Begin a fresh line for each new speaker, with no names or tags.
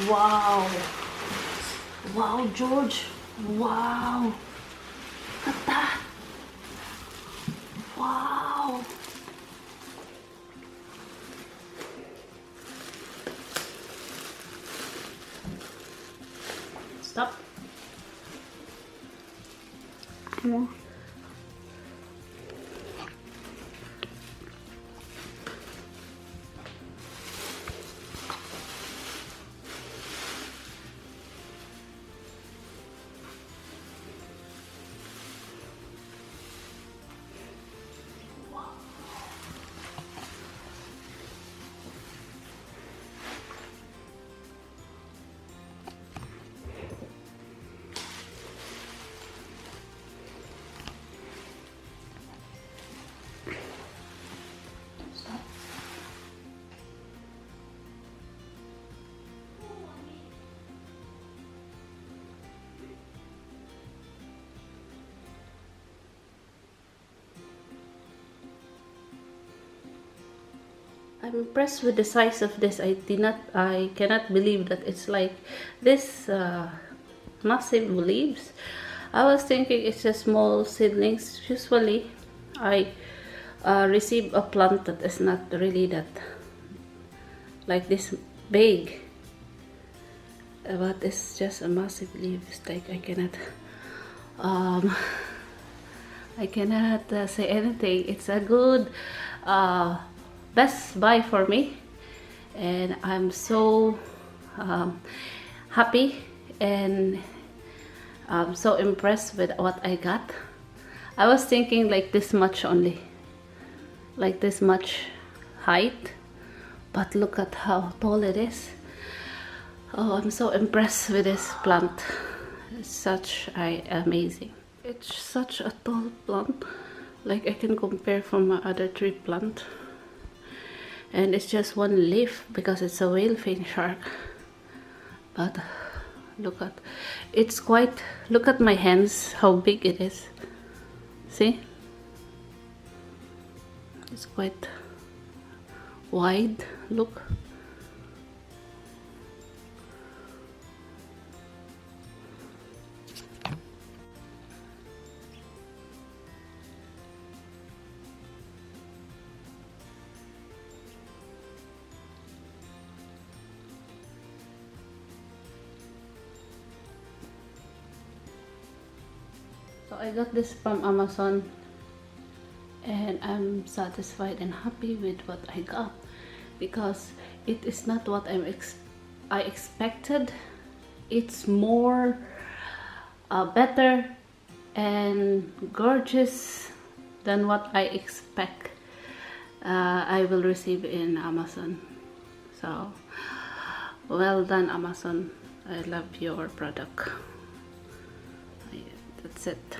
Wow. Wow, George. Wow. Look at that. Wow. Stop. More. I'm impressed with the size of this. I cannot believe that it's like this massive leaves. I was thinking it's just small seedlings. Usually, I receive a plant that is not really that like this big, but it's just a massive leaf. It's like I cannot say anything. It's a good best buy for me, and I'm so happy and so impressed with what I got. I was thinking like this much only, like this much height, but look at how tall it is. Oh, I'm so impressed with this plant. It's such amazing. It's such a tall plant, like I can compare from my other tree plant. And it's just one leaf because it's a whale fin shark. But look at it's quite, look at my hands, how big it is. See, it's quite wide. Look. So I got this from Amazon, and I'm satisfied and happy with what I got because it is not what I expected. It's more better and gorgeous than what I expect I will receive in Amazon. So well done, Amazon. I love your product. That's it.